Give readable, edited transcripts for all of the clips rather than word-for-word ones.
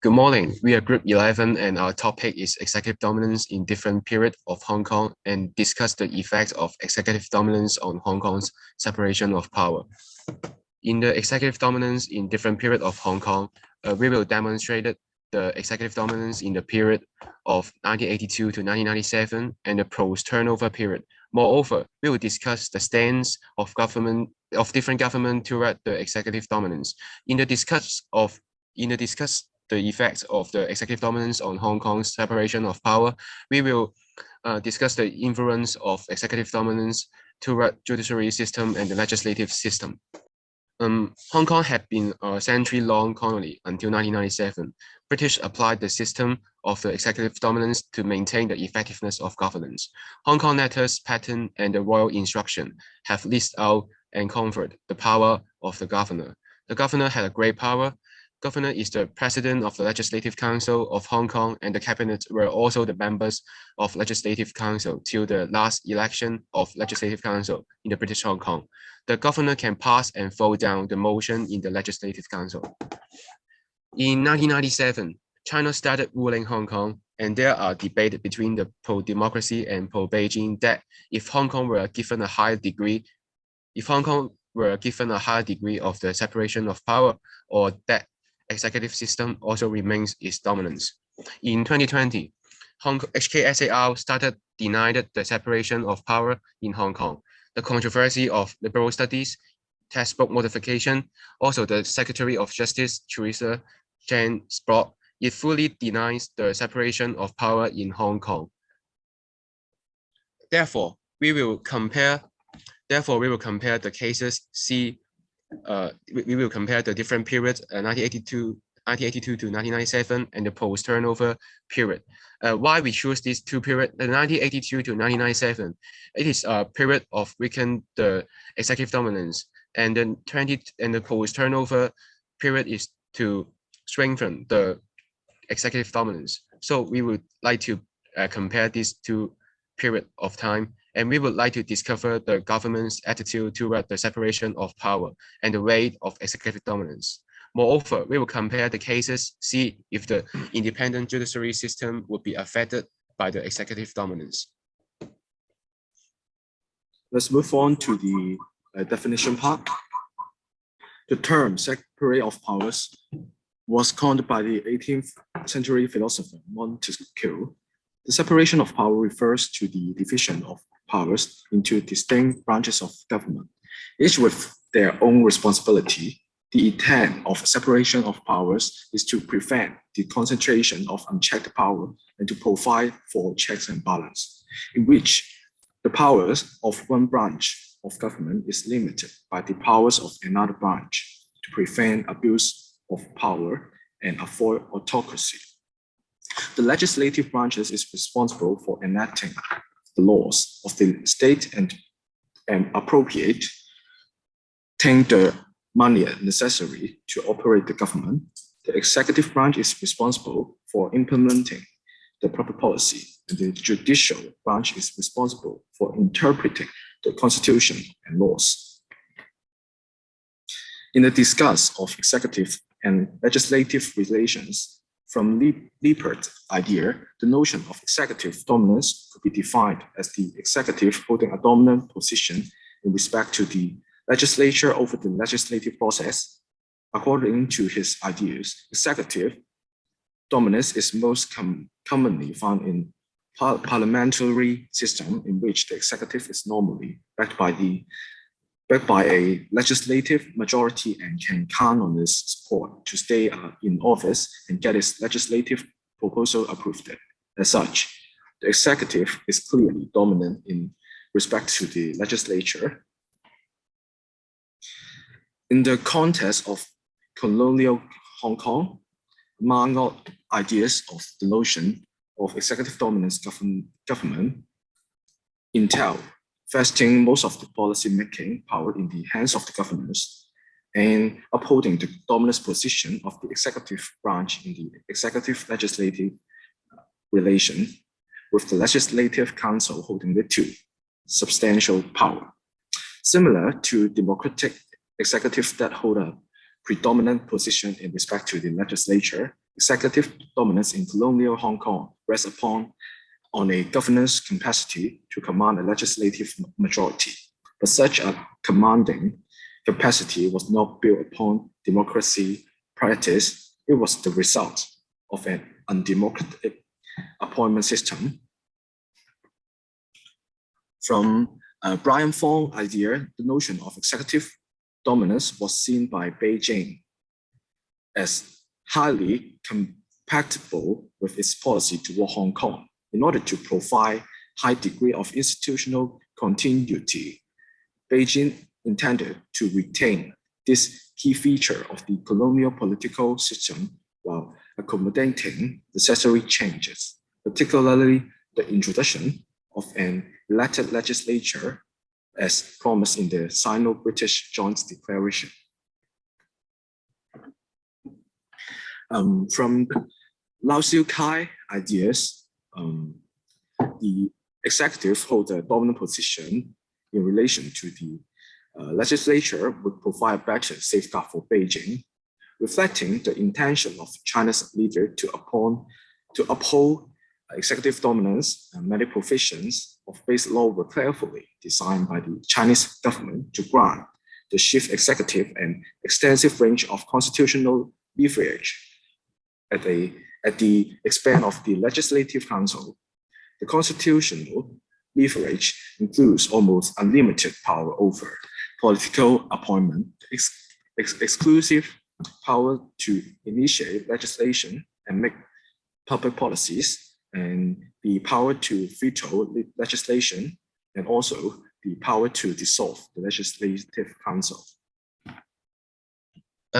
Good morning. We are Group 11 and our topic is executive dominance in different periods of Hong Kong and discuss the effects of executive dominance on Hong Kong's separation of power. In the executive dominance in different periods of Hong Kong, we will demonstrate the executive dominance in the period of 1982 to 1997 and the post-turnover period. Moreover, we will discuss the stance of different government toward the executive dominance. In the discuss the effects of the executive dominance on Hong Kong's separation of power, we will discuss the influence of executive dominance toward judiciary system and the legislative system. Hong Kong had been a century-long colony until 1997. British applied the system of the executive dominance to maintain the effectiveness of governance. Hong Kong Letters Patent and the Royal Instruction have listed out and conferred the power of the governor. The governor had a great power. Governor is the president of the Legislative Council of Hong Kong, and the cabinet were also the members of Legislative Council till the last election of Legislative Council in the British Hong Kong. The governor can pass and vote down the motion in the Legislative Council. In 1997, China started ruling Hong Kong, and there are debates between the pro-democracy and pro-Beijing that if Hong Kong were given a higher degree of the separation of power, or that executive system also remains its dominance. In 2020, HKSAR started denying the separation of power in Hong Kong. The controversy of liberal studies, textbook modification, also the Secretary of Justice, Teresa Chan Sprott, it fully denies the separation of power in Hong Kong. Therefore, we will compare the cases, we will compare the different periods, 1982 to 1997 and the post-turnover period. Why we choose these two periods, the 1982 to 1997, it is a period of weaken the executive dominance, and then the post-turnover period is to strengthen the executive dominance. So we would like to compare these two periods of time, and we would like to discover the government's attitude toward the separation of power and the weight of executive dominance. Moreover, we will compare the cases, see if the independent judiciary system would be affected by the executive dominance. Let's move on to the definition part. The term separation of powers was coined by the 18th century philosopher Montesquieu. The separation of power refers to the division of powers into distinct branches of government, each with their own responsibility. The intent of separation of powers is to prevent the concentration of unchecked power and to provide for checks and balance, in which the powers of one branch of government is limited by the powers of another branch to prevent abuse of power and avoid autocracy. The legislative branches is responsible for enacting the laws of the state and appropriating the money necessary to operate the government. The executive branch is responsible for implementing the proper policy, and the judicial branch is responsible for interpreting the constitution and laws. In the discuss of executive and legislative relations, from Lippert idea, the notion of executive dominance could be defined as the executive holding a dominant position in respect to the legislature over the legislative process. According to his ideas, executive dominance is most commonly found in parliamentary system, in which the executive is normally backed by a legislative majority and can count on its support to stay in office and get its legislative proposal approved. As such, the executive is clearly dominant in respect to the legislature. In the context of colonial Hong Kong, among ideas of the notion of executive dominance government entail vesting most of the policy-making power in the hands of the governors and upholding the dominant position of the executive branch in the executive-legislative relation, with the Legislative Council holding the two substantial power. Similar to democratic executives that hold a predominant position in respect to the legislature, executive dominance in colonial Hong Kong rests on a governance capacity to command a legislative majority. But such a commanding capacity was not built upon democracy practice. It was the result of an undemocratic appointment system. From Brian Fong's idea, the notion of executive dominance was seen by Beijing as highly compatible with its policy toward Hong Kong. In order to provide high degree of institutional continuity, Beijing intended to retain this key feature of the colonial political system while accommodating necessary changes, particularly the introduction of an elected legislature as promised in the Sino-British Joint Declaration. From Lau Siu Kai ideas, the executive hold a dominant position in relation to the legislature would provide a better safeguard for Beijing, reflecting the intention of China's leader to uphold executive dominance. Many provisions of basic law were carefully designed by the Chinese government to grant the chief executive an extensive range of constitutional leverage at the expense of the Legislative Council. The constitutional leverage includes almost unlimited power over political appointment, exclusive power to initiate legislation and make public policies, and the power to veto legislation, and also the power to dissolve the Legislative Council.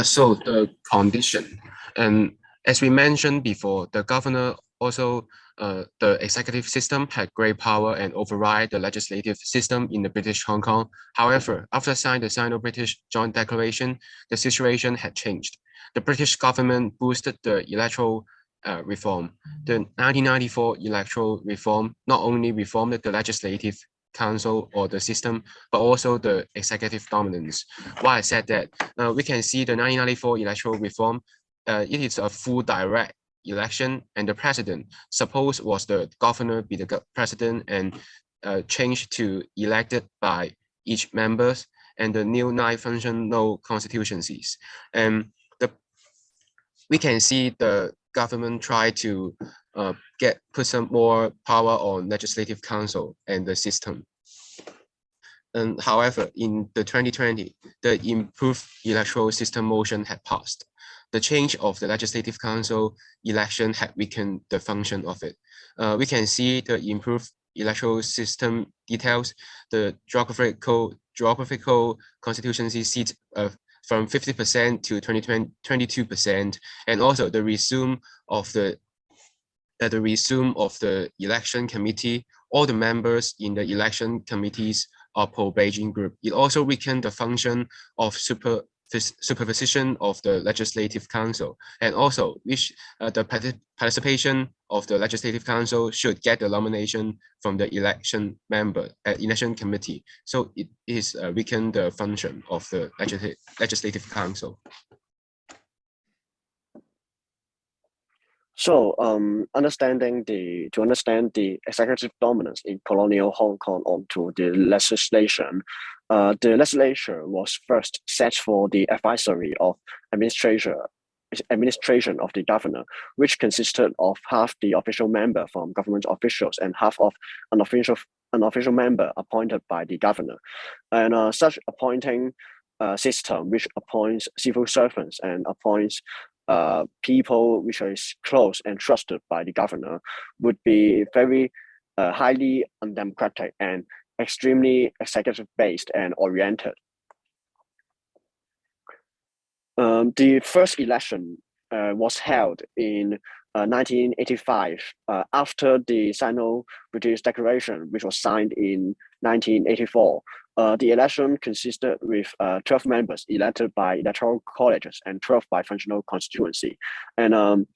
So the condition, and as we mentioned before, the governor also, the executive system had great power and override the legislative system in the British Hong Kong. However, after signing the Sino-British Joint Declaration, the situation had changed. The British government boosted the electoral reform. The 1994 electoral reform not only reformed the legislative council or the system, but also the executive dominance. Why I said that, we can see the 1994 electoral reform, it is a full direct election, and the president suppose was the governor be the president and changed to elected by each members, and the new 9 functional constituencies. And we can see the government try to put some more power on legislative council and the system. And however, in the 2020, the improved electoral system motion had passed. The change of the Legislative Council election had weakened the function of it. We can see the improved electoral system details, the geographical constituency seats from 50% to 22%, and also the resume of the election committee. All the members in the election committees are pro-Beijing group. It also weakened the function of supervision of the Legislative Council, and also which the participation of the Legislative Council should get the nomination from the election committee. So it is weakened the function of the Legislative Council. So, to understand the executive dominance in colonial Hong Kong onto the legislation, the legislature was first set for the advisory of administration of the governor, which consisted of half the official member from government officials and half of an official member appointed by the governor. And such appointing system, which appoints civil servants and appoints people which is close and trusted by the governor, would be very highly undemocratic and extremely executive-based and oriented. The first election was held in 1985 after the Sino-British Declaration, which was signed in 1984. The election consisted with 12 members elected by electoral colleges and 12 by functional constituency. And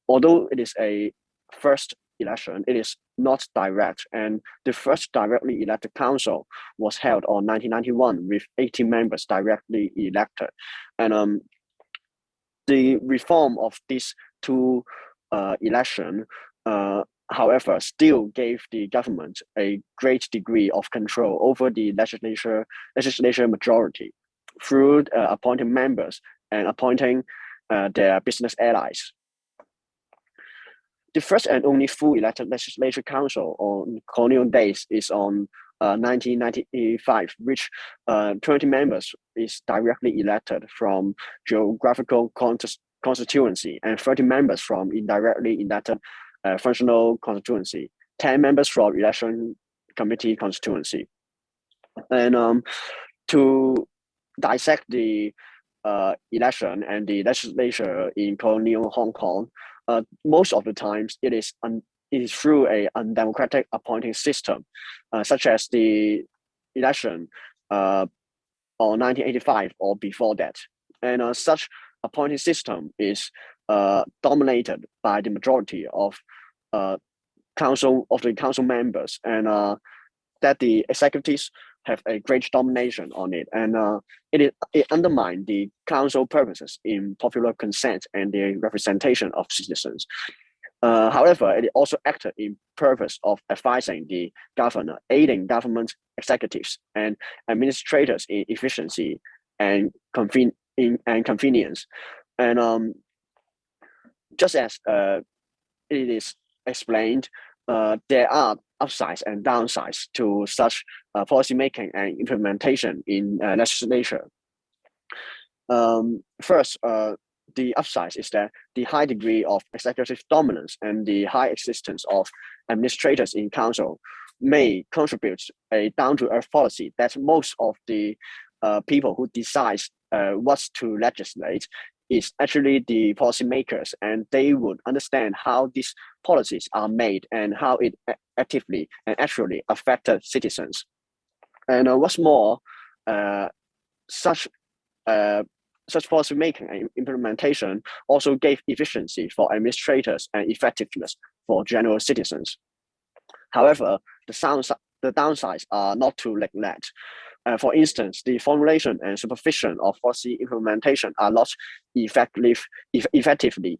although it is a first election, it is not direct, and the first directly elected council was held on 1991 with 18 members directly elected. And the reform of this two election, however, still gave the government a great degree of control over the legislature majority through appointing members and appointing their business allies. The first and only full elected legislature council on colonial days is on 1995, which 20 members is directly elected from geographical constituency and 30 members from indirectly elected functional constituency, 10 members from election committee constituency. And to dissect the election and the legislature in colonial Hong Kong, most of the times it is through a undemocratic appointing system, such as the election on 1985 or before that. And such appointing system is dominated by the majority of the council members, and that the executives have a great domination on it, and it undermines the council purposes in popular consent and the representation of citizens. However, it also acted in purpose of advising the governor, aiding government executives and administrators in efficiency and convenience. And just as it is explained, there are upsides and downsides to such policy making and implementation in legislature. First, the upside is that the high degree of executive dominance and the high existence of administrators in council may contribute a down-to-earth policy that most of the people who decide what to legislate is actually the policymakers, and they would understand how these policies are made and how it actively and actually affected citizens. And what's more, such policy making and implementation also gave efficiency for administrators and effectiveness for general citizens. However, the downsides are not to neglect. For instance, the formulation and supervision of policy implementation are not effectively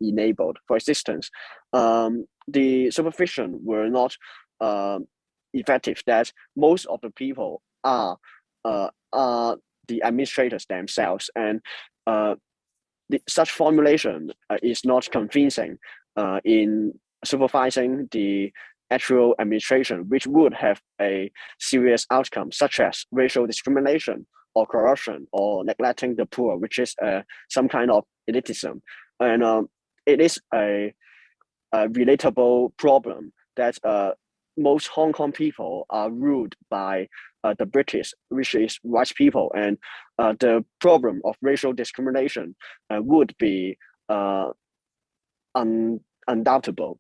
enabled. For instance, the supervision were not effective, that most of the people are the administrators themselves, and such formulation is not convincing in supervising the actual administration, which would have a serious outcome, such as racial discrimination or corruption or neglecting the poor, which is some kind of elitism. And it is a relatable problem that most Hong Kong people are ruled by the British, which is white people, and the problem of racial discrimination would be undoubtable.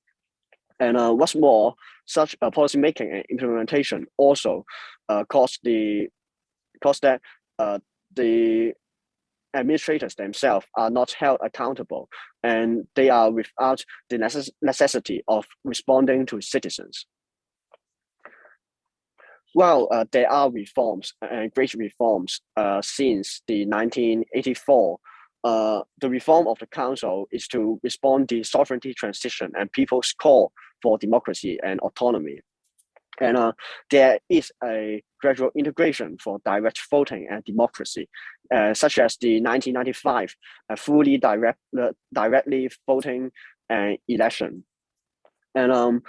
And what's more, such policy making and implementation also cause that the administrators themselves are not held accountable, and they are without the necessity of responding to citizens. Well, there are reforms and great reforms since the 1984. The reform of the council is to respond to the sovereignty transition and people's call for democracy and autonomy. And there is a gradual integration for direct voting and democracy, such as the 1995 fully directly voting election. And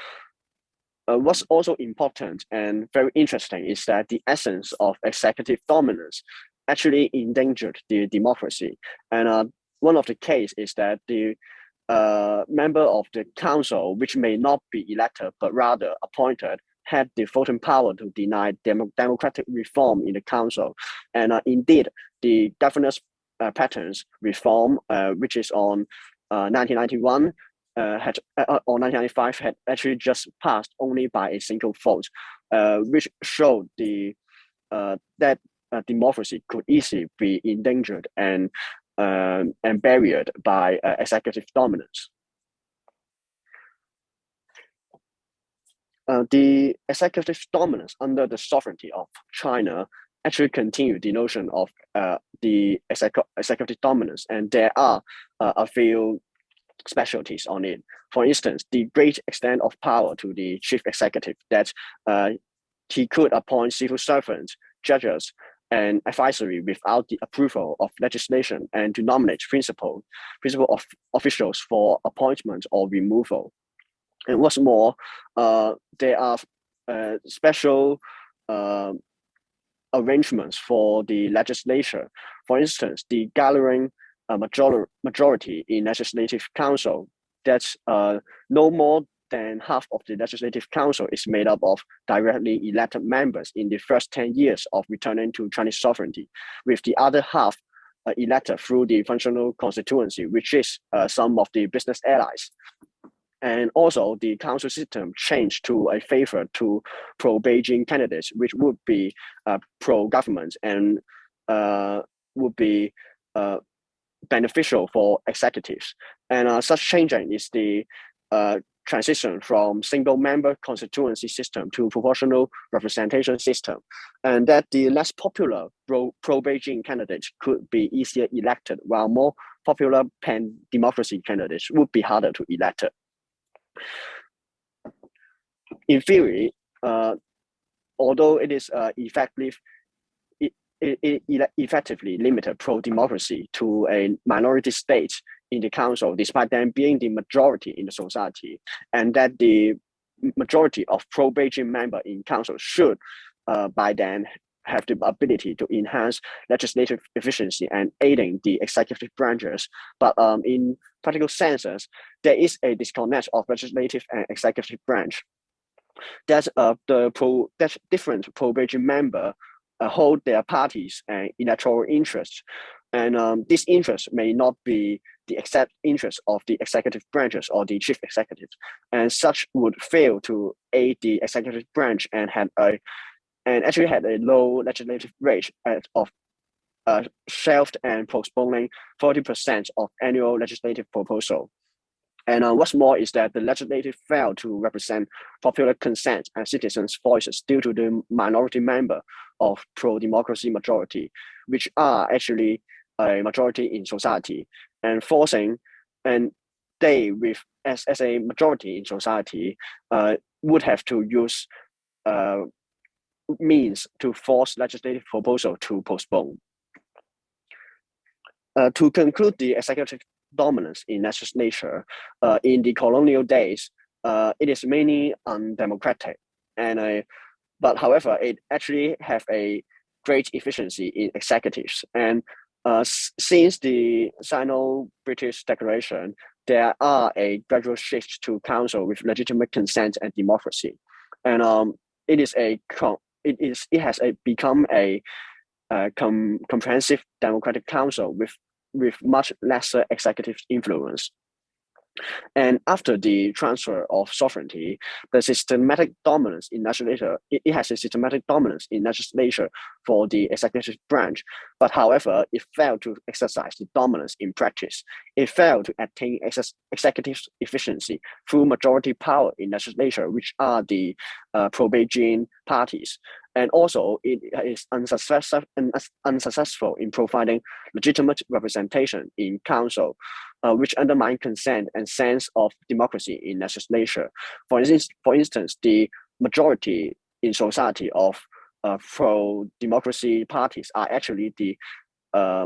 what's also important and very interesting is that the essence of executive dominance actually endangered the democracy. And one of the cases is that the member of the council, which may not be elected but rather appointed, had the voting power to deny democratic reform in the council. And indeed, the governor's patterns reform, which is on 1991, on 1995 had actually just passed only by a single vote, which showed that democracy could easily be endangered and buried by executive dominance. The executive dominance under the sovereignty of China actually continued the notion of the executive dominance, and there are a few specialties on it. For instance, the great extent of power to the chief executive that he could appoint civil servants, judges, and advisory without the approval of legislation, and to nominate principal of officials for appointment or removal. And what's more, there are special arrangements for the legislature. For instance, the gathering majority in legislative council, that's no more than half of the legislative council is made up of directly elected members in the first 10 years of returning to Chinese sovereignty, with the other half elected through the functional constituency, which is some of the business allies. And also the council system changed to a favor to pro-Beijing candidates, which would be pro-government and would be beneficial for executives. And such changing is the transition from single-member constituency system to proportional representation system, and that the less popular pro-Beijing candidates could be easier elected, while more popular pan-democracy candidates would be harder to elect. In theory, although it is effectively limited pro-democracy to a minority state in the council, despite them being the majority in the society, and that the majority of pro-Beijing members in council should by then have the ability to enhance legislative efficiency and aiding the executive branches. But in practical senses, there is a disconnect of legislative and executive branch. That different pro-Beijing members hold their parties and electoral interests, and this interest may not be the exact interest of the executive branches or the chief executive, and such would fail to aid the executive branch and actually had a low legislative rate of shelved and postponing 40% of annual legislative proposal. And what's more is that the legislative failed to represent popular consent and citizens' voices due to the minority member of pro-democracy majority, which are actually a majority in society, and they as a majority in society would have to use means to force legislative proposal to postpone. To conclude the executive dominance in legislature, in the colonial days, it is mainly undemocratic, but however, it actually have a great efficiency in executives. And since the Sino-British Declaration, there are a gradual shift to council with legitimate consent and democracy, and it has become a comprehensive democratic council with much lesser executive influence. And after the transfer of sovereignty, the systematic dominance in legislature, it has a systematic dominance in legislature for the executive branch. But however, it failed to exercise the dominance in practice. It failed to attain executive efficiency through majority power in legislature, which are the pro-Beijing parties. And also, it is unsuccessful in providing legitimate representation in council, which undermine consent and sense of democracy in legislature. For instance, the majority in society of pro-democracy parties are actually the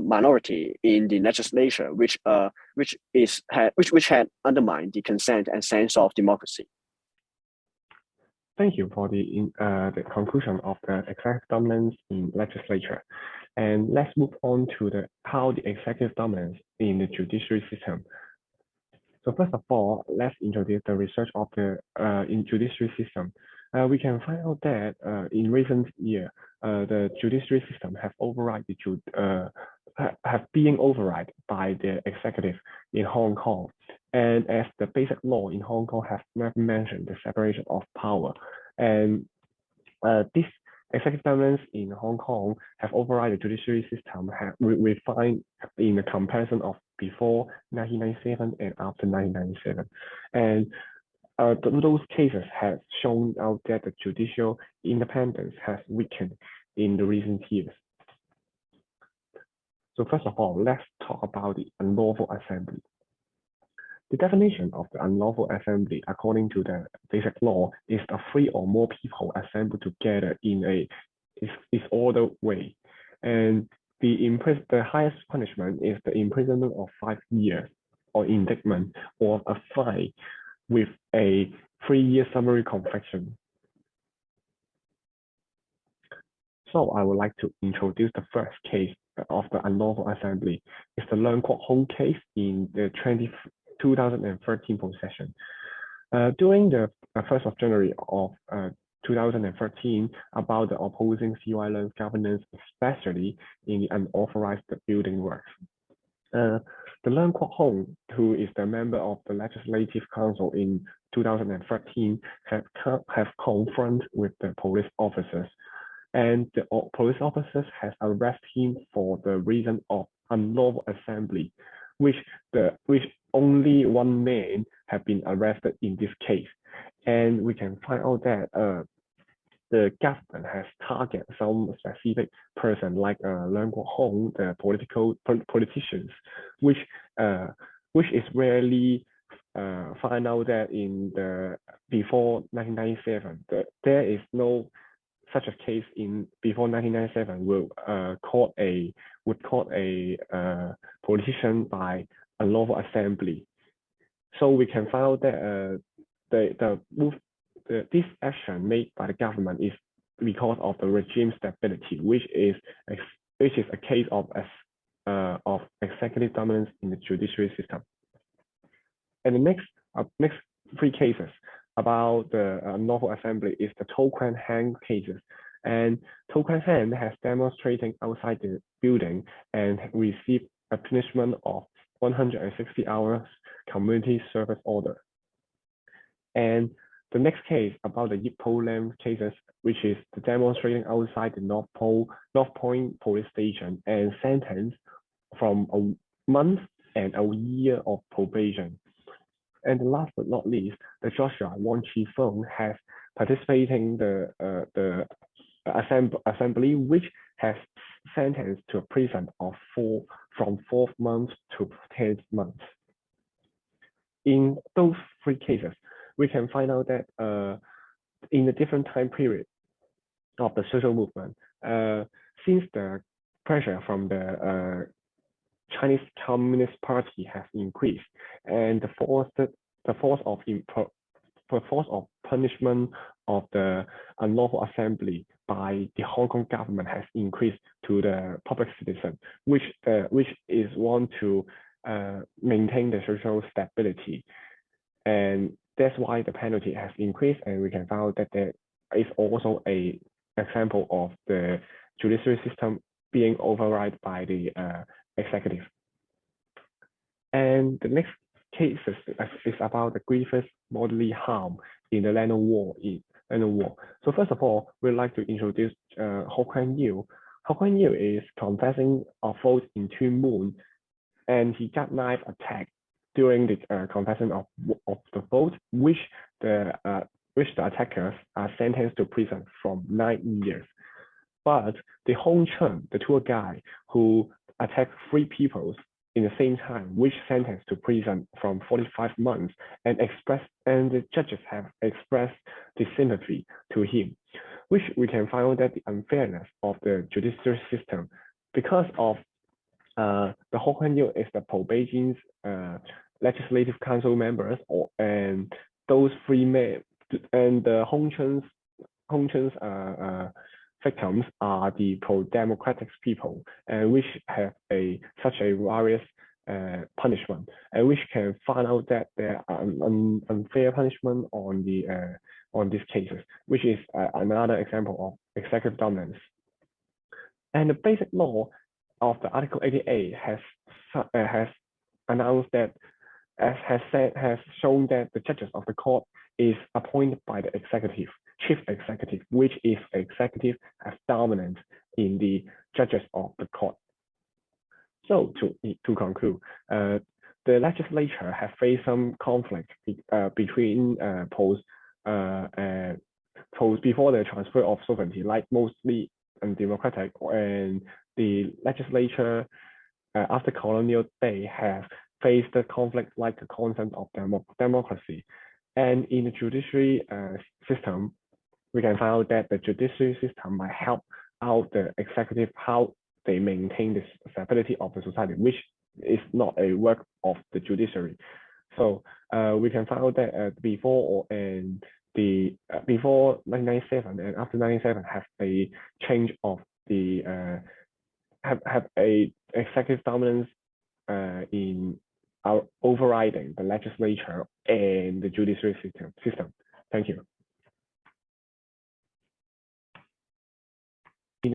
minority in the legislature, which had undermined the consent and sense of democracy. Thank you for the conclusion of the executive dominance in legislature. And let's move on to how the executive dominance in the judiciary system. So first of all, let's introduce the research of the in judiciary system. We can find out that in recent years, the judiciary system have been override by the executive in Hong Kong. And as the basic law in Hong Kong has never mentioned the separation of power, and this executive dominance in Hong Kong have override the judiciary system. We find in the comparison of before 1997 and after 1997, and those cases have shown out that the judicial independence has weakened in the recent years. So first of all, let's talk about the unlawful assembly. The definition of the unlawful assembly, according to the basic law, is a three or more people assembled together in a disordered way. And the highest punishment is the imprisonment of 5 years, or indictment, or a fine with a 3-year summary conviction. So I would like to introduce the first case of the unlawful assembly. It's the Leung Kwok Hong case in the 2013 possession. During the 1st of January of 2013, about the opposing CY Leung's governance, especially in the unauthorized building works. The Leung Kwok Hong, who is the member of the Legislative Council in 2013, have confronted with the police officers, and the police officers has arrested him for the reason of unlawful assembly, which only one man have been arrested in this case. And we can find out that the government has targeted some specific person like Leung Kwok Hong, the politicians, which is rarely find out that in the before 1997 there is no such a case in before 1997 would caught a politician by unlawful assembly. So we can find out that this action made by the government is because of the regime stability, which is a case of executive dominance in the judiciary system. And the next 3 cases about the unlawful assembly is the To Kwan Hang cases. And To Kwan Hang has demonstrating outside the building and received a punishment of 160 hours community service order. And the next case about the Yip Po Lam cases, which is the demonstrating outside the North Point police station and sentenced from a month and a year of probation. And last but not least, the Joshua Wong Chi Fung has participating the assembly, which has sentenced to a prison of from 4 months to 10 months. In those 3 cases, we can find out that in the different time period of the social movement, since the pressure from the Chinese Communist Party has increased, and the force of punishment of the unlawful assembly by the Hong Kong government has increased to the public citizen, which is want to maintain the social stability, and that's why the penalty has increased. And we can find out that there is also an example of the judiciary system being override by the executive. And the next case is about the grievous bodily harm in the Lennon War. So first of all, we'd like to introduce Ho Kwan Yew. Ho Kwan Yew is confessing a fault in Tuen Mun, and he got knife attack during the confession of the fault, which the attackers are sentenced to prison from 9 years. But the Hong Chun, the tour guide who attacked 3 people in the same time, which sentenced to prison from 45 months, and the judges have expressed the sympathy to him, which we can find out that the unfairness of the judiciary system, because of the Ho Kwan Yew is the Pro Beijing's Legislative Council members, and those 3 men, and the Hong Chun's victims are the pro-democratic people, and which have such a various punishment, and which can find out that there are unfair punishment on these cases, which is another example of executive dominance. And the basic law of the Article 88 has announced that has shown that the judges of the court is appointed by the chief executive, which is executive as dominant in the judges of the court. So to conclude, the legislature has faced some conflict between post before the transfer of sovereignty, like mostly undemocratic, and the legislature after colonial day have face the conflict like the concept of democracy. And in the judiciary system, we can find out that the judiciary system might help out the executive how they maintain the stability of the society, which is not a work of the judiciary. So we can find out that before 1997 and after 1997 have a change of the have a executive dominance in our overriding the legislature and the judiciary system. Thank you.